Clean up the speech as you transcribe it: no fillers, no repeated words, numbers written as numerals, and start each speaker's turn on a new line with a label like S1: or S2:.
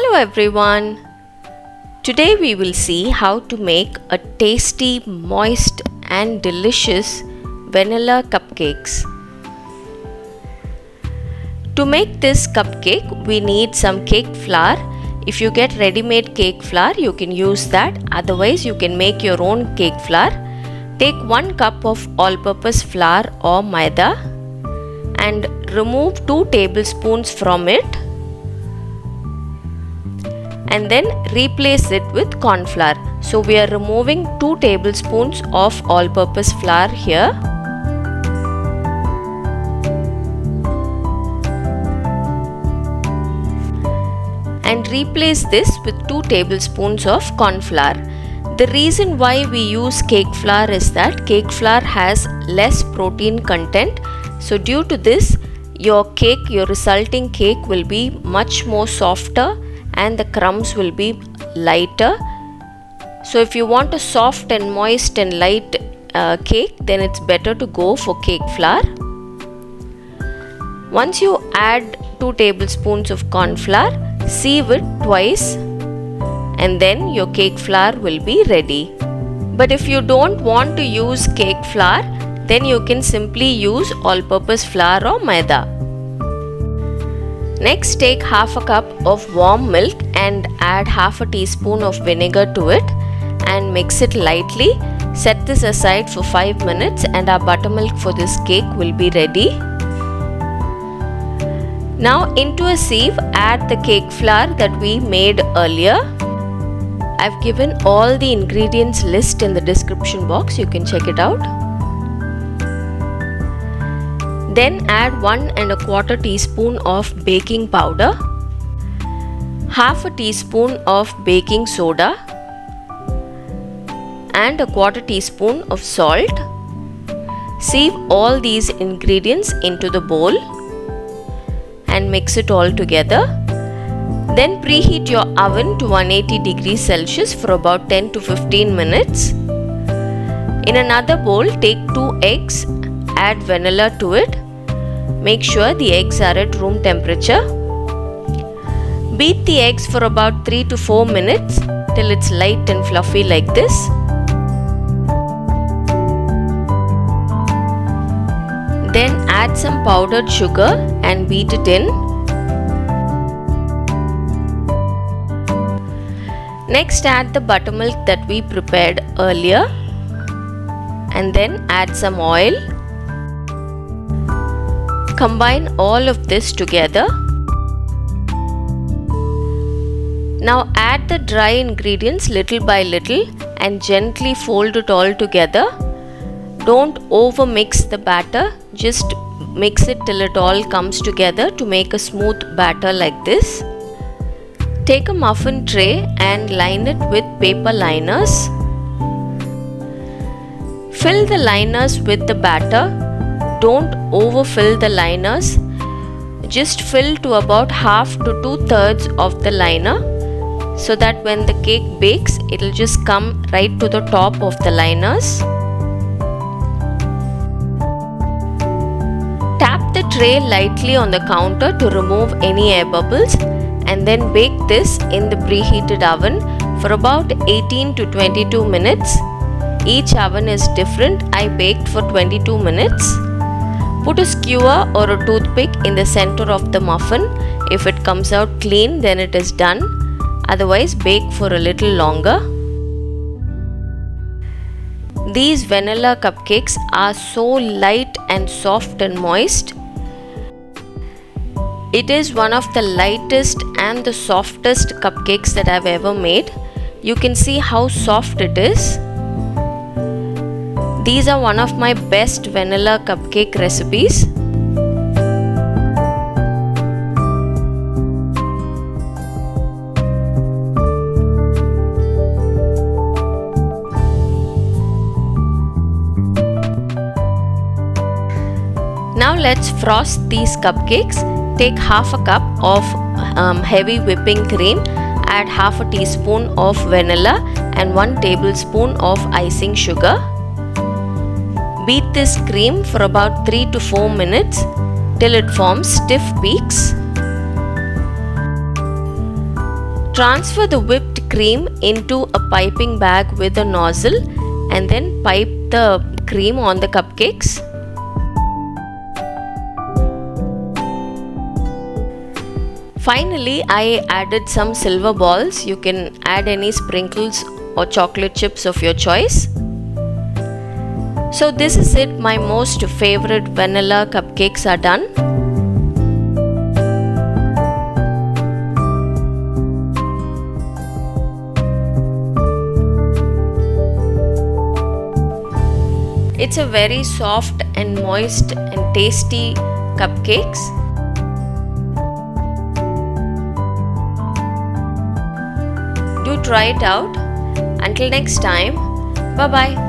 S1: Hello everyone! Today we will see how to make a tasty, moist and delicious vanilla cupcakes. To make this cupcake, we need some cake flour. If you get ready-made cake flour, you can use that. Otherwise, you can make your own cake flour. Take 1 cup of all-purpose flour or maida and remove 2 tablespoons from it. And then replace it with corn flour. So we are removing 2 tablespoons of all-purpose flour here. And replace this with 2 tablespoons of corn flour. The reason why we use cake flour is that cake flour has less protein content. So due to this, your resulting cake will be much more softer and the crumbs will be lighter. So if you want a soft and moist and light cake, then it's better to go for cake flour. Once you add 2 tablespoons of corn flour, sieve it twice and then your cake flour will be ready. But if you don't want to use cake flour, then you can simply use all-purpose flour or maida. Next, take half a cup of warm milk and add half a teaspoon of vinegar to it and mix it lightly. Set this aside for 5 minutes and our buttermilk for this cake will be ready. Now into a sieve, add the cake flour that we made earlier. I've given all the ingredients list in the description box, you can check it out. Then add 1 1/4 teaspoon of baking powder, half a teaspoon of baking soda and 1/4 teaspoon of salt. Sieve all these ingredients into the bowl and mix it all together. Then preheat your oven to 180 degrees Celsius for about 10 to 15 minutes. In another bowl, take 2 eggs, add vanilla to it. Make sure the eggs are at room temperature. Beat the eggs for about 3 to 4 minutes till it's light and fluffy like this. Then add some powdered sugar and beat it in. Next, add the buttermilk that we prepared earlier and then add some oil. Combine all of this together. Now add the dry ingredients little by little and gently fold it all together. Don't over mix the batter, just mix it till it all comes together to make a smooth batter like this. Take a muffin tray and line it with paper liners. Fill the liners with the batter. Don't overfill the liners. Just fill to about half to 2/3 of the liner so that when the cake bakes, it will just come right to the top of the liners. Tap the tray lightly on the counter to remove any air bubbles and then bake this in the preheated oven for about 18 to 22 minutes. Each oven is different. I baked for 22 minutes. Put a skewer or a toothpick in the center of the muffin. If it comes out clean, then it is done. Otherwise, bake for a little longer. These vanilla cupcakes are so light and soft and moist. It is one of the lightest and the softest cupcakes that I've ever made. You can see how soft it is. These are one of my best vanilla cupcake recipes. Now let's frost these cupcakes. Take half a cup of heavy whipping cream, add half a teaspoon of vanilla and 1 tablespoon of icing sugar. Beat this cream for about 3 to 4 minutes till it forms stiff peaks. Transfer the whipped cream into a piping bag with a nozzle and then pipe the cream on the cupcakes. Finally, I added some silver balls. You can add any sprinkles or chocolate chips of your choice. So this is it. My most favorite vanilla cupcakes are done. It's a very soft and moist and tasty cupcakes. Do try it out. Until next time, bye bye.